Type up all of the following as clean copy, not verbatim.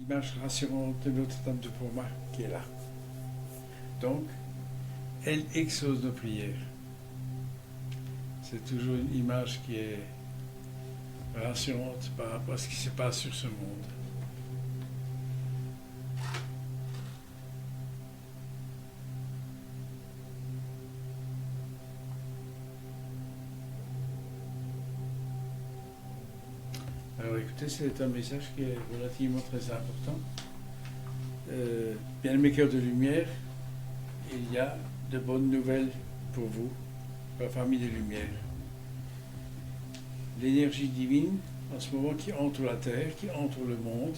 l'image rassurante de Notre-Dame de Pontmain qui est là. Donc, elle exauce nos prières. C'est toujours une image qui est rassurante par rapport à ce qui se passe sur ce monde. Alors écoutez, c'est un message qui est relativement très important. Bien-aimés cœurs de lumière, il y a de bonnes nouvelles pour vous, la famille des Lumières. L'énergie divine, en ce moment, qui entre la Terre, qui entre le monde,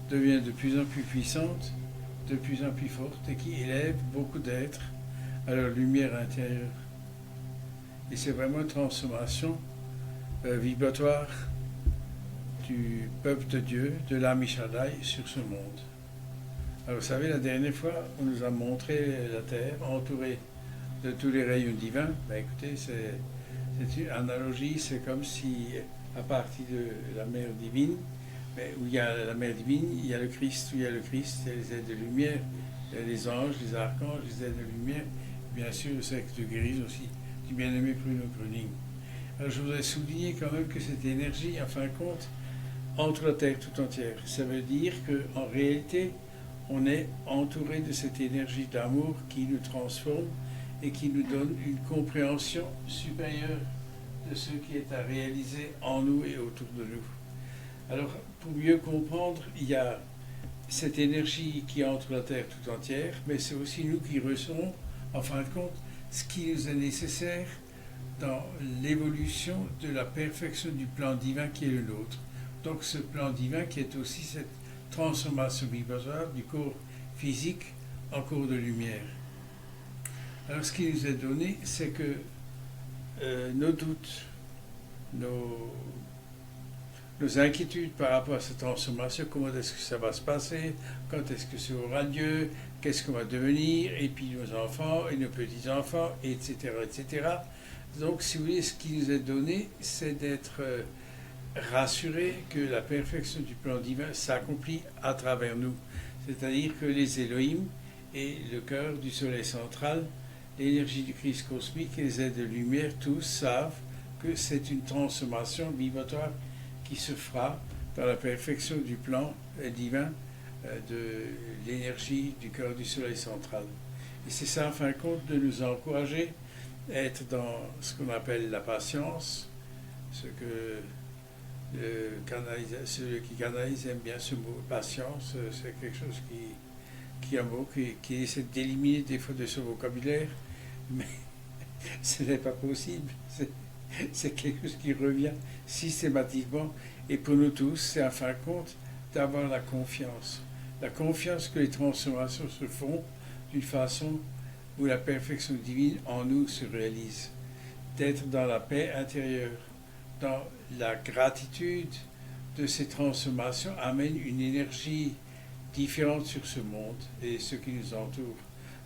devient de plus en plus puissante, de plus en plus forte, et qui élève beaucoup d'êtres à leur lumière intérieure. Et c'est vraiment une transformation vibratoire du peuple de Dieu, de l'Ami Shaddai, sur ce monde. Alors vous savez, la dernière fois, on nous a montré la Terre entourée de tous les rayons divins. Ben écoutez, c'est une analogie, c'est comme si, à partir de la mer divine, où il y a la mer divine, il y a le Christ, où il y a le Christ, il y a les aides de lumière, il y a les anges, les archanges, les aides de lumière, bien sûr le cercle de guérison aussi, du bien-aimé Bruno Gröning. Alors je voudrais souligner quand même que cette énergie, en fin de compte, entre la Terre tout entière. Ça veut dire qu'en réalité, on est entouré de cette énergie d'amour qui nous transforme et qui nous donne une compréhension supérieure de ce qui est à réaliser en nous et autour de nous. Alors, pour mieux comprendre, il y a cette énergie qui entre la Terre tout entière, mais c'est aussi nous qui recevons, en fin de compte, ce qui nous est nécessaire dans l'évolution de la perfection du plan divin qui est le nôtre. Donc ce plan divin qui est aussi cette transformation vibratoire du corps physique en corps de lumière. Alors ce qui nous est donné, c'est que nos doutes, nos inquiétudes par rapport à cette transformation, comment est-ce que ça va se passer, quand est-ce que ça aura lieu, qu'est-ce qu'on va devenir, et puis nos enfants et nos petits-enfants, etc., etc. Donc si vous voulez, ce qui nous est donné, c'est d'être rassurer que la perfection du plan divin s'accomplit à travers nous. C'est-à-dire que les Elohim et le cœur du soleil central, l'énergie du Christ cosmique et les aides de lumière, tous savent que c'est une transformation vibratoire qui se fera dans la perfection du plan divin de l'énergie du cœur du soleil central. Et c'est ça, en fin de compte, de nous encourager à être dans ce qu'on appelle la patience, ce que celui qui canalise aime bien ce mot patience, c'est quelque chose qui est un mot qui essaie d'éliminer des fois de son vocabulaire, mais ce n'est pas possible. C'est quelque chose qui revient systématiquement, et pour nous tous, c'est en fin de compte d'avoir la confiance que les transformations se font d'une façon où la perfection divine en nous se réalise, d'être dans la paix intérieure, dans la gratitude de ces transformations amène une énergie différente sur ce monde et ce qui nous entoure.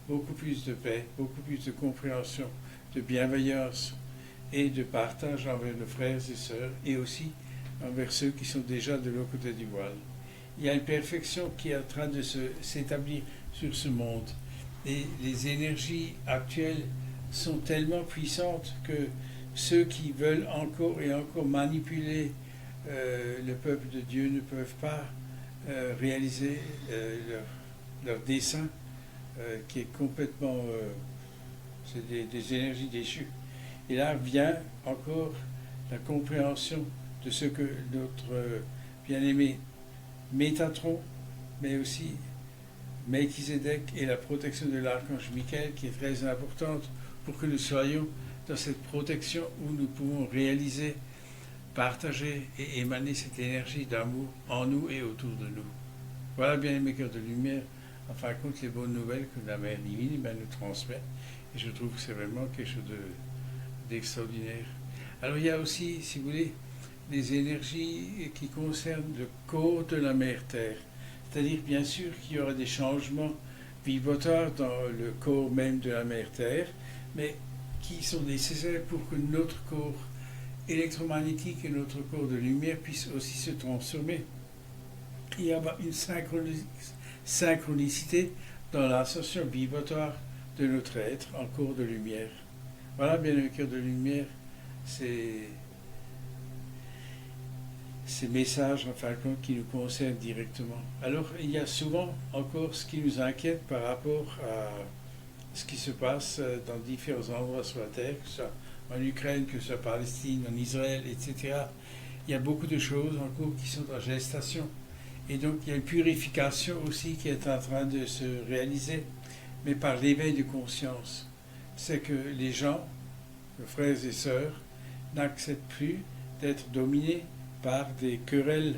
Beaucoup plus de paix, beaucoup plus de compréhension, de bienveillance et de partage envers nos frères et sœurs et aussi envers ceux qui sont déjà de l'autre côté du voile. Il y a une perfection qui est en train de s'établir sur ce monde et les énergies actuelles sont tellement puissantes que ceux qui veulent encore et encore manipuler le peuple de Dieu ne peuvent pas réaliser leur dessein qui est complètement... c'est des énergies déchues. Et là vient encore la compréhension de ce que notre bien-aimé Métatron, mais aussi Melchizedek et la protection de l'archange Michael qui est très importante pour que nous soyons dans cette protection où nous pouvons réaliser, partager et émaner cette énergie d'amour en nous et autour de nous. Voilà, bien aimés cœurs de lumière, en fin de compte, les bonnes nouvelles que la Mère divine nous transmet. Et je trouve que c'est vraiment quelque chose d'extraordinaire. Alors il y a aussi, si vous voulez, des énergies qui concernent le corps de la Mère Terre. C'est-à-dire, bien sûr, qu'il y aura des changements vibratoires dans le corps même de la Mère Terre, mais qui sont nécessaires pour que notre corps électromagnétique et notre corps de lumière puissent aussi se transformer. y avoir une synchronicité dans l'ascension vibratoire de notre être en cours de lumière. Voilà, bien le cœur de lumière, ces messages, en fin de compte, qui nous concernent directement. Alors, il y a souvent encore ce qui nous inquiète par rapport à ce qui se passe dans différents endroits sur la Terre, que ce soit en Ukraine, que ce soit en Palestine, en Israël, etc. Il y a beaucoup de choses en cours qui sont en gestation. Et donc, il y a une purification aussi qui est en train de se réaliser, mais par l'éveil de conscience. C'est que les gens, les frères et sœurs, n'acceptent plus d'être dominés par des querelles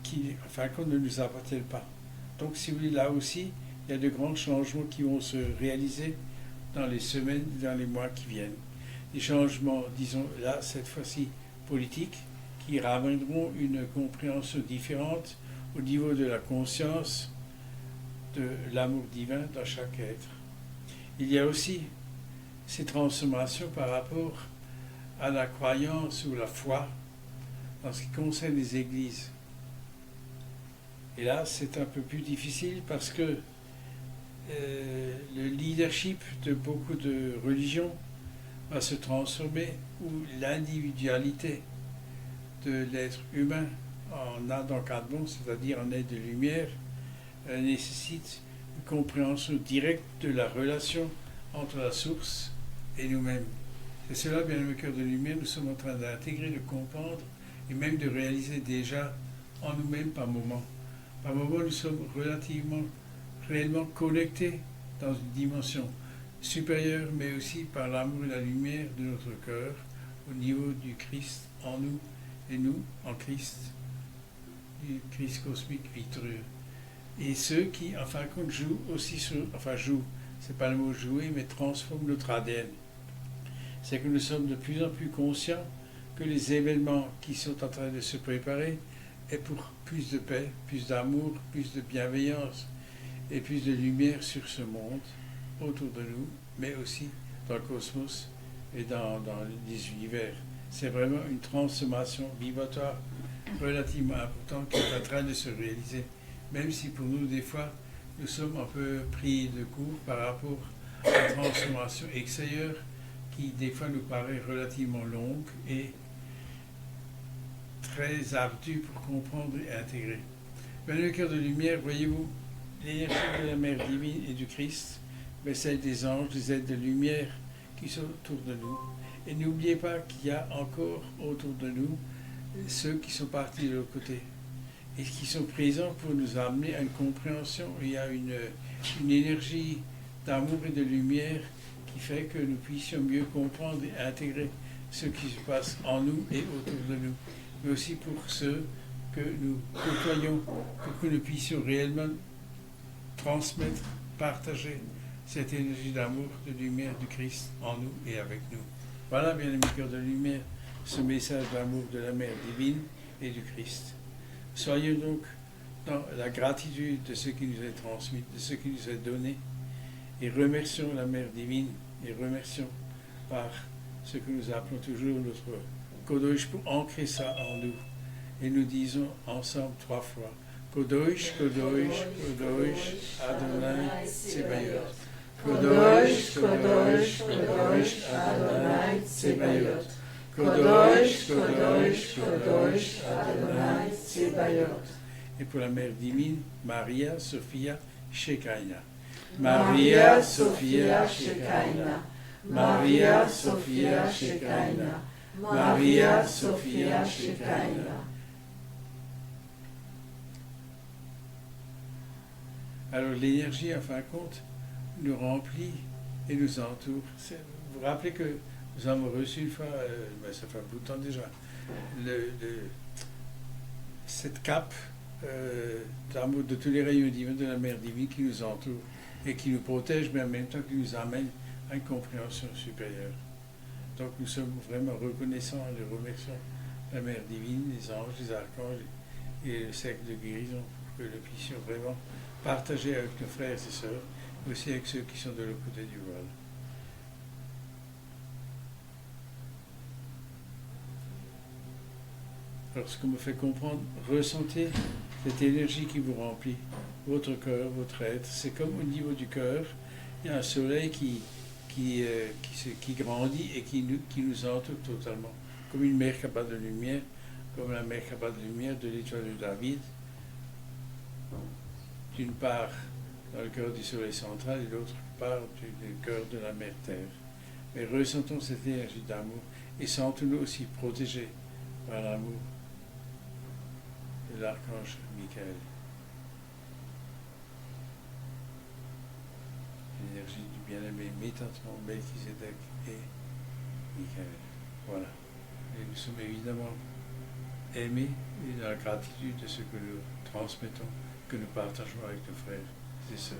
qui, en fin de compte, ne nous appartiennent pas. Donc, si vous voulez, là aussi, il y a de grands changements qui vont se réaliser dans les semaines, dans les mois qui viennent. Des changements, disons, là, cette fois-ci, politiques, qui ramèneront une compréhension différente au niveau de la conscience, de l'amour divin dans chaque être. Il y a aussi ces transformations par rapport à la croyance ou la foi en ce qui concerne les églises. Et là, c'est un peu plus difficile parce que le leadership de beaucoup de religions va se transformer, où l'individualité de l'être humain en âme d'encadrement, c'est-à-dire en aide de lumière, nécessite une compréhension directe de la relation entre la source et nous-mêmes. C'est cela, bien le cœur de lumière, nous sommes en train d'intégrer, de comprendre et même de réaliser déjà en nous-mêmes par moment. Par moment, nous sommes réellement connectés dans une dimension supérieure, mais aussi par l'amour et la lumière de notre cœur, au niveau du Christ en nous, et nous en Christ, du Christ cosmique victorieux. Et ceux qui, en fin de compte, jouent aussi jouent, c'est pas le mot jouer, mais transforment notre ADN. C'est que nous sommes de plus en plus conscients que les événements qui sont en train de se préparer est pour plus de paix, plus d'amour, plus de bienveillance et plus de lumière sur ce monde autour de nous, mais aussi dans le cosmos et dans les univers. C'est vraiment une transformation vibratoire relativement importante qui est en train de se réaliser, même si pour nous, des fois, nous sommes un peu pris de court par rapport à la transformation extérieure qui, des fois, nous paraît relativement longue et très ardue pour comprendre et intégrer. Mais le cœur de lumière, voyez-vous, l'énergie de la Mère divine et du Christ, mais celle des anges, des êtres de lumière qui sont autour de nous. Et n'oubliez pas qu'il y a encore autour de nous ceux qui sont partis de l'autre côté et qui sont présents pour nous amener à une compréhension. Il y a une énergie d'amour et de lumière qui fait que nous puissions mieux comprendre et intégrer ce qui se passe en nous et autour de nous, mais aussi pour ceux que nous côtoyons, pour que nous puissions réellement transmettre, partager cette énergie d'amour, de lumière du Christ en nous et avec nous. Voilà, bien aimés cœurs de lumière, ce message d'amour de la Mère divine et du Christ. Soyons donc dans la gratitude de ce qui nous est transmis, de ce qui nous est donné, et remercions la Mère divine, et remercions par ce que nous appelons toujours notre Kodosh pour ancrer ça en nous. Et nous disons ensemble 3 fois, Kodosh, Kodosh, Kodosh, Adonai, Tsebayot. Kodosh, Kodosh, Kodosh, Adonai, Tsebayot. Kodosh, Kodosh, Kodosh, Adonai, Tsebayot. Et pour la Mère divine, Maria, Sophia, Shekinah. Maria, Sophia, Shekinah. Maria, Sophia, Shekinah. Maria, Sophia, Shekinah. Alors l'énergie, en fin de compte, nous remplit et nous entoure. Vous vous rappelez que nous avons reçu une fois, ça fait un bout de temps déjà, cette cape d'amour de tous les rayons divins de la Mère divine qui nous entoure et qui nous protège, mais en même temps qui nous amène à une compréhension supérieure. Donc nous sommes vraiment reconnaissants et remercions la Mère divine, les anges, les archanges et le cercle de guérison pour que nous puissions vraiment partager avec nos frères et sœurs, mais aussi avec ceux qui sont de l'autre côté du voile. Alors ce qu'on me fait comprendre, ressentez cette énergie qui vous remplit, votre cœur, votre être. C'est comme au niveau du cœur, il y a un soleil qui grandit et qui nous entoure totalement. Comme une mer capable de lumière, comme la mer capable de lumière de l'étoile de David, d'une part dans le cœur du soleil central et d'autre part du cœur de la mer Terre. Mais ressentons cette énergie d'amour et sentons-nous aussi protégés par l'amour de l'archange Michael. L'énergie du bien-aimé Métatron, Melchizedek et Michael. Voilà. Et nous sommes évidemment aimés et dans la gratitude de ce que nous transmettons, que nous partageons avec nos frères et sœurs.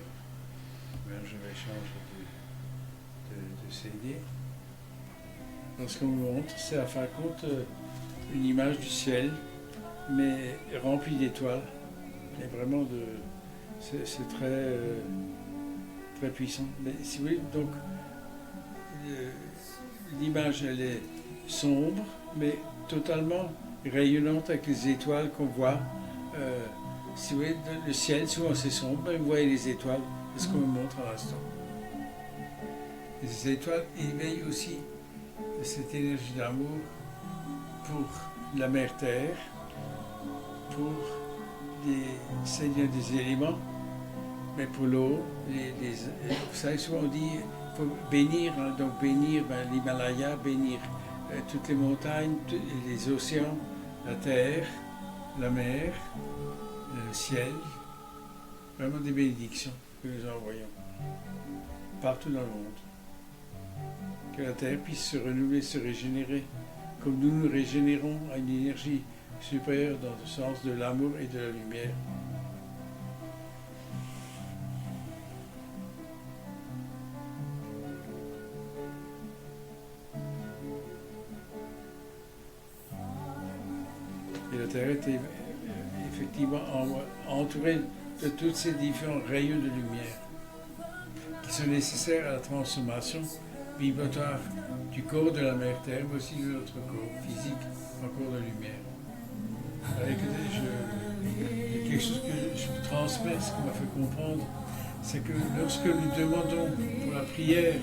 Bien, je vais changer de CD. Donc ce qu'on vous montre, c'est à fin de compte une image du ciel, mais remplie d'étoiles. Et vraiment, c'est très, très puissant. Mais si vous voulez, donc, l'image, elle est sombre, mais totalement rayonnante avec les étoiles qu'on voit. Si vous voyez, le ciel, souvent c'est sombre, mais vous voyez les étoiles, c'est ce qu'on me montre à l'instant. Les étoiles éveillent aussi cette énergie d'amour pour la mère Terre, pour les seigneurs des éléments, mais pour l'eau, vous savez, souvent on dit il faut bénir, hein, donc bénir l'Himalaya, bénir toutes les montagnes, les océans, la terre, la mer, le ciel, vraiment des bénédictions que nous envoyons partout dans le monde. Que la terre puisse se renouveler, se régénérer, comme nous nous régénérons à une énergie supérieure dans le sens de l'amour et de la lumière. Et la terre était effectivement entourée de tous ces différents rayons de lumière qui sont nécessaires à la transformation vibratoire du corps de la mère Terre, mais aussi de notre corps physique en corps de lumière. Il y a quelque chose que je vous transmets, ce qui m'a fait comprendre, c'est que lorsque nous demandons pour la prière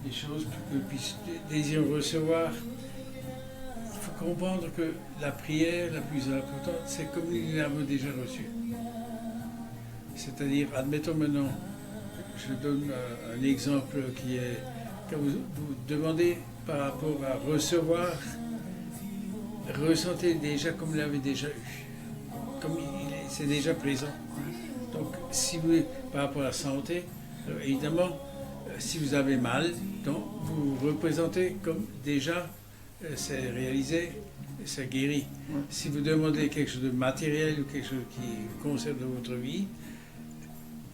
des choses que nous puissions désirer recevoir, il faut comprendre que la prière la plus importante, c'est comme nous l'avons déjà reçue. C'est-à-dire, admettons maintenant, je donne un exemple qui est, quand vous demandez par rapport à recevoir, ressentez déjà comme vous l'avez déjà eu, comme c'est déjà présent. Donc, si vous, par rapport à la santé, évidemment, si vous avez mal, donc vous représentez comme déjà c'est réalisé, c'est guéri. Si vous demandez quelque chose de matériel ou quelque chose qui concerne votre vie,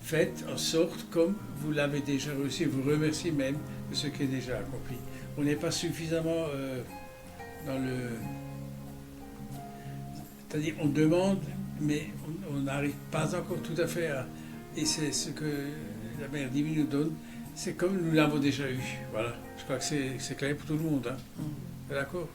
faites en sorte comme vous l'avez déjà reçu, vous remerciez même de ce qui est déjà accompli. On n'est pas suffisamment dans le... C'est-à-dire on demande, mais on n'arrive pas encore tout à fait à... Et c'est ce que la Mère Divine nous donne, c'est comme nous l'avons déjà eu. Voilà, je crois que c'est clair pour tout le monde. Hein. D'accord ?